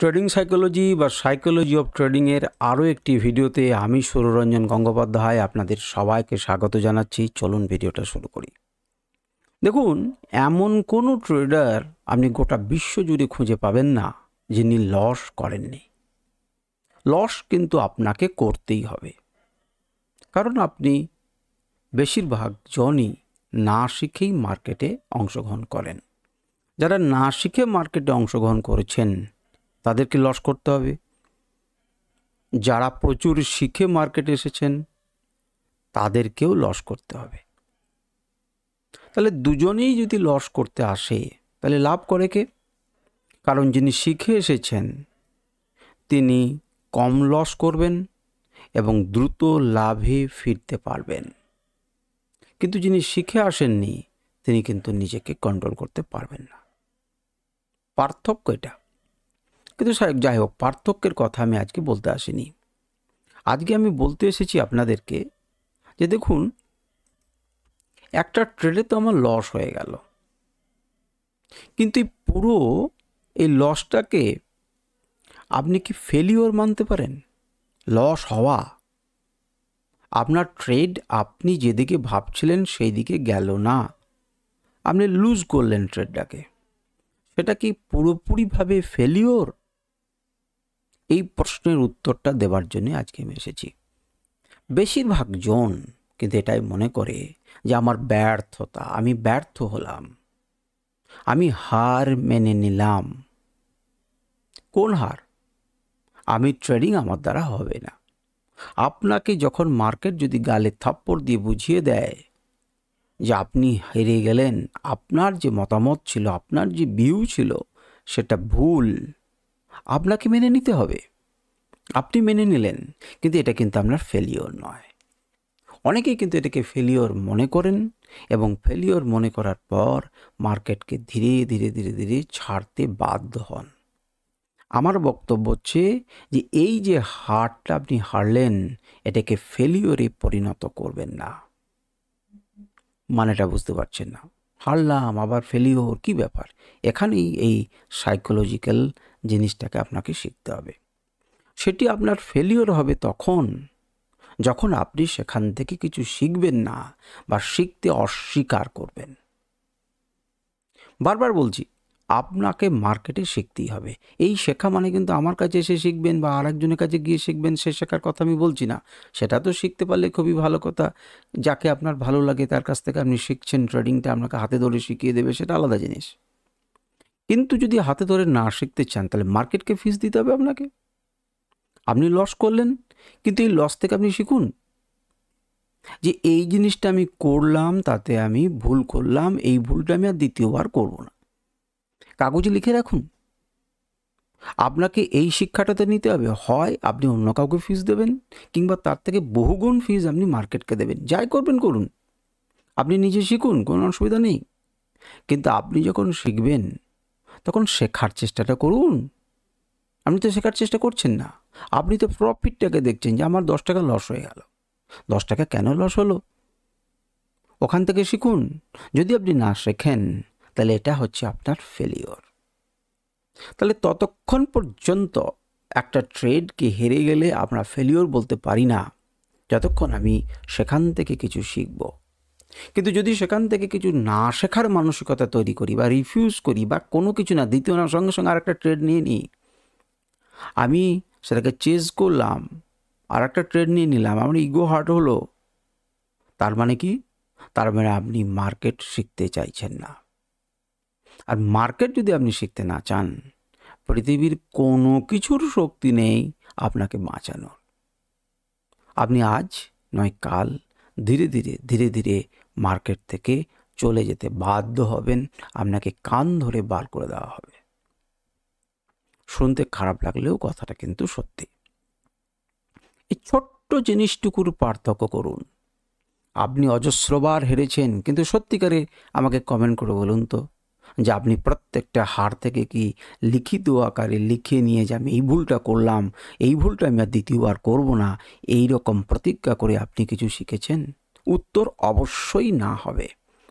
Trading psychology বা psychology of ট্রেডিংয়ের আরও একটি ভিডিওতে আমি সুররঞ্জন গঙ্গোপাধ্যায় আপনাদের সবাইকে স্বাগত জানাচ্ছি। চলুন ভিডিওটা শুরু করি। দেখুন, এমন কোনো ট্রেডার আপনি গোটা বিশ্ব জুড়ে খুঁজে পাবেন না যিনি লস করেননি। লস কিন্তু আপনাকে করতেই হবে, কারণ আপনি বেশিরভাগ জনই না শিখেই মার্কেটে অংশগ্রহণ করেন। যারা না শিখে মার্কেটে অংশগ্রহণ করেছেন তাদেরকে লস করতে হবে, যারা প্রচুর শিখে মার্কেটে এসেছেন তাদেরকেও লস করতে হবে। তাহলে দুজনেই যদি লস করতে আসে তাহলে লাভ করে কে? কারণ যিনি শিখে এসেছেন তিনি কম লস করবেন এবং দ্রুত লাভে ফিরতে পারবেন, কিন্তু যিনি শিখে আসেননি তিনি কিন্তু নিজেকে কন্ট্রোল করতে পারবেন না। পার্থক্য এটা। কিন্তু যাই হোক, পার্থক্যের কথা আমি আজকে বলতে আসিনি। আজকে আমি বলতে এসেছি আপনাদেরকে যে দেখুন, একটা ট্রেডে তো আমার লস হয়ে গেল, কিন্তু এই লসটাকে আপনি কি ফেলিওর মানতে পারেন? লস হওয়া, আপনার ট্রেড আপনি যেদিকে ভাবছিলেন সেই দিকে গেল না, আপনি লুজ করলেন ট্রেডটাকে, সেটা কি পুরোপুরিভাবে ফেলিওর? এই প্রশ্নের উত্তরটা দেওয়ার জন্য আজকে আমি এসেছি। বেশিরভাগ জন কিন্তু এটাই মনে করে যে আমার ব্যর্থতা, আমি ব্যর্থ হলাম, আমি হার মেনে নিলাম। কোন হার? আমি ট্রেডিং আমার দ্বারা হবে না। আপনাকে যখন মার্কেট যদি গালে থাপ্পড় দিয়ে বুঝিয়ে দেয় যে আপনি হেরে গেলেন, আপনার যে মতামত ছিল, আপনার যে ভিউ ছিল সেটা ভুল, আপনাকে মেনে নিতে হবে। আপনি মেনে নিলেন, কিন্তু এটা কিন্তু আপনার ফেলিওর নয়। অনেকেই কিন্তু এটাকে ফেলিওর মনে করেন এবং ফেলিওর মনে করার পর মার্কেটকে ধীরে ধীরে ধীরে ধীরে ছাড়তে বাধ্য হন। আমার বক্তব্য হচ্ছে যে এই যে হারটা আপনি হারলেন, এটাকে ফেলিওরে পরিণত করবেন না। মানেটা বুঝতে পারছেন না? হারলাম আবার ফেলিওর, কি ব্যাপার? এখানেই এই সাইকোলজিক্যাল জিনিসটাকে আপনাকে শিখতে হবে। সেটি আপনার ফেলিওর হবে তখন যখন আপনি সেখান থেকে কিছু শিখবেন না বা শিখতে অস্বীকার করবেন। বারবার বলছি, আপনাকে মার্কেটে শিখতেই হবে। এই শেখা মানে কিন্তু আমার কাছে এসে শিখবেন বা আরেকজনের কাছে গিয়ে শিখবেন, সে শেখার কথা আমি বলছি না। সেটা তো শিখতে পারলে খুবই ভালো কথা। যাকে আপনার ভালো লাগে তার কাছ থেকে আপনি শিখছেন, ট্রেডিংটা আপনাকে হাতে ধরে শিখিয়ে দেবে, সেটা আলাদা জিনিস। কিন্তু যদি হাতে ধরে না শিখতে চান তাহলে মার্কেটকে ফিস দিতে হবে আপনাকে। আপনি লস করলেন, কিন্তু এই লস থেকে আপনি শিখুন যে এই জিনিসটা আমি করলাম, তাতে আমি ভুল করলাম, এই ভুলটা আমি আর দ্বিতীয়বার করব না। কাগজে লিখে রাখুন। আপনাকে এই শিক্ষাটাতে নিতে হবে, হয় আপনি অন্য কাউকে ফিস দেবেন, কিংবা তার থেকে বহুগুণ ফিস আপনি মার্কেটকে দেবেন। যাই করবেন করুন, আপনি নিজে শিখুন, কোনো অসুবিধা নেই। কিন্তু আপনি যখন শিখবেন তখন শেখার চেষ্টাটা করুন। আপনি তো শেখার চেষ্টা করছেন না, আপনি তো প্রফিটটাকে দেখছেন যে আমার 10 টাকা লস হয়ে গেল। 10 টাকা কেন লস হলো? ওখান থেকে শিখুন। যদি আপনি না শেখেন তাহলে এটা হচ্ছে আপনার ফেলিওর। তাহলে ততক্ষণ পর্যন্ত একটা ট্রেডকে হেরে গেলে আমরা ফেলিওর বলতে পারি না যতক্ষণ আমি সেখান থেকে কিছু শিখব। কিন্তু যদি সেখান থেকে কিছু না শেখার মানসিকতা তৈরি করি বা রিফিউজ করি বা কোনো কিছু না, দ্বিতীয় না, সঙ্গে সঙ্গে আরেকটা ট্রেড নিয়ে নিই, আমি সেটাকে চেজ করলাম, আর একটা ট্রেড নিয়ে নিলাম, আমার ইগো হার্ট হলো, তার মানে কি? তার মানে আপনি মার্কেট শিখতে চাইছেন না। আর মার্কেট যদি আপনি শিখতে না চান, পৃথিবীর কোনো কিছুর শক্তি নেই আপনাকে বাঁচানোর। আপনি আজ নয় কাল ধীরে ধীরে ধীরে ধীরে মার্কেট থেকে চলে যেতে বাধ্য হবেন। আপনাকে কান ধরে বার করে দেওয়া হবে। শুনতে খারাপ লাগলেও কথাটা কিন্তু সত্যি। এই ছোট্ট জিনিসটুকুর পার্থক্য করুন। আপনি অজস্রবার হেরেছেন, কিন্তু সত্যিকারে আমাকে কমেন্ট করে বলুন তো যে আপনি প্রত্যেকটা হার থেকে কি লিখিত আকারে লিখে নিয়ে যে আমি এই ভুলটা করলাম, এই ভুলটা আমি আর দ্বিতীয়বার করব না, এই রকম প্রতিজ্ঞা করে আপনি কিছু শিখেছেন? উত্তর অবশ্যই না হবে।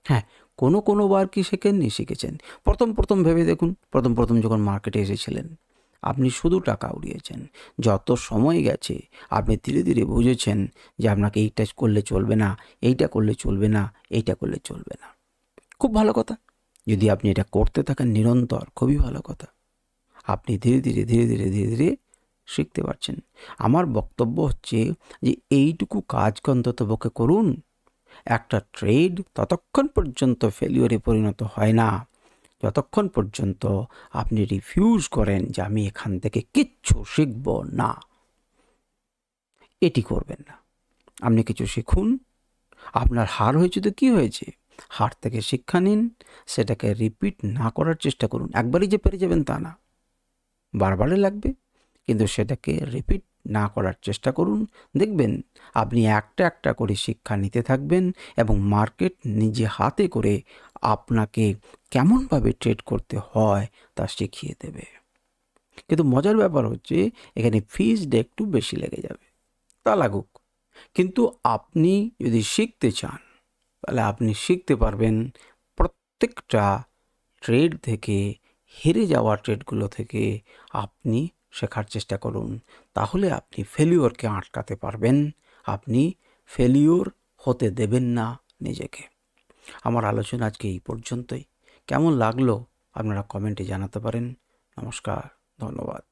হ্যাঁ, কোনো বার কি শেখেননি? শিখেছেন। প্রথম ভেবে দেখুন, প্রথম যখন মার্কেটে এসেছিলেন আপনি শুধু টাকা উড়িয়েছেন। যত সময় গেছে আপনি ধীরে ধীরে বুঝেছেন যে আপনাকে এইটা করলে চলবে না, এইটা করলে চলবে না, এইটা করলে চলবে না। খুব ভালো কথা। যদি আপনি এটা করতে থাকেন নিরন্তর, খুবই ভালো কথা। আপনি ধীরে ধীরে ধীরে ধীরে ধীরে ধীরে শিখতে পারছেন। আমার বক্তব্য হচ্ছে যে এইটুকু কাজকে অন্ততপক্ষে করুন। একটা ট্রেড ততক্ষণ পর্যন্ত ফেলিওরে পরিণত হয় না যতক্ষণ পর্যন্ত আপনি রিফিউজ করেন যে আমি এখান থেকে কিচ্ছু শিখব না। এটি করবেন না। আপনি কিছু শিখুন। আপনার হার হয়েছে তো কী হয়েছে, হার থেকে শিক্ষা নিন, সেটাকে রিপিট না করার চেষ্টা করুন। একবারই যে পেরে যাবেন তা না, বারবারই লাগবে, কিন্তু সেটাকে রিপিট না করার চেষ্টা করুন। দেখবেন আপনি একটা একটা করে শিক্ষা নিতে থাকবেন এবং মার্কেট নিজে হাতে করে আপনাকে কেমনভাবে ট্রেড করতে হয় তা শিখিয়ে দেবে। কিন্তু মজার ব্যাপার হচ্ছে এখানে ফিজটা একটু বেশি লেগে যাবে, তা লাগুক। কিন্তু আপনি যদি শিখতে চান তাহলে আপনি শিখতে পারবেন। প্রত্যেকটা ট্রেড থেকে, হেরে যাওয়া ট্রেডগুলো থেকে আপনি শেখার চেষ্টা করুন। তাহলে আপনি ফেলিওরকে আটকাতে পারবেন। আপনি ফেলিওর হতে দেবেন না নিজেকে। আমার আলোচনা আজকে এই পর্যন্তই। কেমন লাগলো আপনারা কমেন্টে জানাতে পারেন। নমস্কার, ধন্যবাদ।